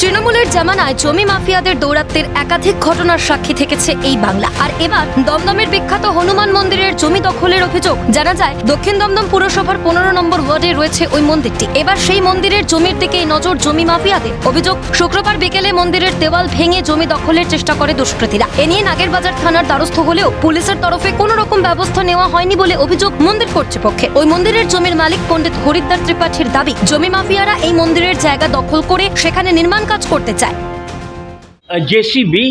তৃণমূলের জামানায় জমি মাফিয়াদের দৌরাত্ম্যের একাধিক ঘটনার সাক্ষী থেকেছে এই বাংলা। আর এবার দমদমের বিখ্যাত হনুমান মন্দিরের জমি দখলের অভিযোগ। জানা যায় দক্ষিণ দমদম পুরসভার 15 নম্বর ওয়ার্ডে রয়েছে ওই মন্দিরটি। এবার সেই মন্দিরের জমির দিকেই নজর জমি মাফিয়াদের। অভিযোগ, শুক্রবার বিকেলে মন্দিরের দেওয়াল ভেঙে জমি দখলের চেষ্টা করে দুষ্কৃতীরা। এ নিয়ে নাগেরবাজার থানার দ্বারস্থ হলেও পুলিশের তরফে কোনো রকম ব্যবস্থা নেওয়া হয়নি বলে অভিযোগ মন্দির কর্তৃপক্ষের। ওই মন্দিরের জমির মালিক পণ্ডিত হরিদ্বার ত্রিপাঠীর দাবি, জমি মাফিয়ারা এই মন্দিরের জায়গা দখল করে সেখানে নির্মাণ কাজ করতে চায়। জেসিবি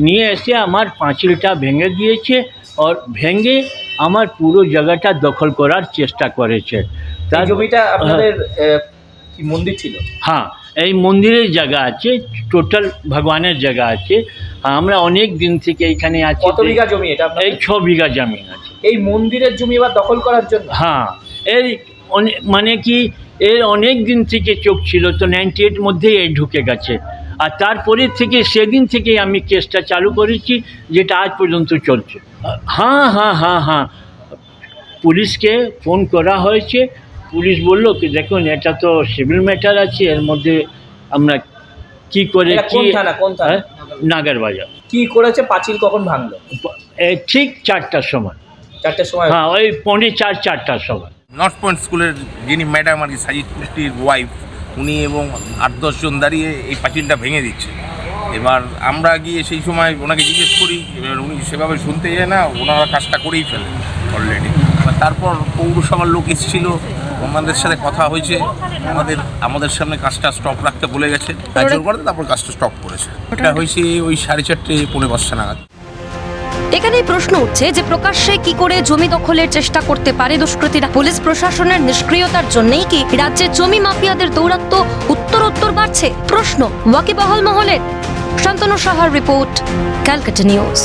নিয়ে এসে আমার পাঁচিলটা ভেঙে দিয়েছে আর ভেঙে আমার পুরো জায়গাটা দখল করার চেষ্টা করেছে। তার জমিটা আপনাদের কি মন্দির ছিল? হ্যাঁ, এই মন্দিরের জায়গা আছে, টোটাল ভগবানের জায়গা আছে। আমরা অনেক দিন থেকে এখানে আছি। কত বিঘা জমি এটা? এই 6 বিঘা জমি আছে। এই মন্দিরের জমি এবার দখল করার জন্য? হ্যাঁ, এর মানে কি এর অনেক দিন থেকে চোখ ছিল, তো 98 মধ্যেই এই ঢুকে গেছে। আর তারপরে থেকে সেদিন থেকে আমি কেসটা চালু করেছি, যেটা আজ পর্যন্ত চলছে। হ্যাঁ, পুলিশকে ফোন করা হয়েছে। পুলিশ বললো কি দেখুন, এটা তো সিভিল ম্যাটার আছে, এর মধ্যে আমরা কি করে কোন থানা? নাগেরবাজার। কি করেছে? পাঁচিল কখন ভাঙলো? ঠিক 4টার সময়। 4টার সময়? হ্যাঁ, ওই 4:45-4টার সময়। নর্থ পয়েন্ট স্কুলের যিনি ম্যাডাম আর কি, সাজিদ কুষ্টির ওয়াইফ, উনি এবং 8-10 জন দাঁড়িয়ে এই পাঁচিলটা ভেঙে দিচ্ছে। এবার আমরা গিয়ে সেই সময় ওনাকে জিজ্ঞেস করি, এবার উনি সেভাবে শুনতে যায় না, ওনারা কাজটা করেই ফেলেন অলরেডি। তারপর পৌরসভার লোক এসেছিল, ওনাদের সাথে কথা হয়েছে, আমাদের সামনে কাজটা স্টপ রাখতে বলে গেছে, জোর করে তারপর কাজটা স্টপ করেছে। এটা হয়েছে ওই 4:30-5:45 নাগাদ। এখানেই প্রশ্ন উঠছে যে প্রকাশ্যে কি করে জমি দখলের চেষ্টা করতে পারে দুষ্কৃতীরা? পুলিশ প্রশাসনের নিষ্ক্রিয়তার জন্যই কি রাজ্যে জমি মাফিয়াদের দৌরাত্ম্য উত্তরোত্তর বাড়ছে? প্রশ্ন ওয়াকিবহাল মহলের। শান্তনু সাহার রিপোর্ট, ক্যালকাটা নিউজ।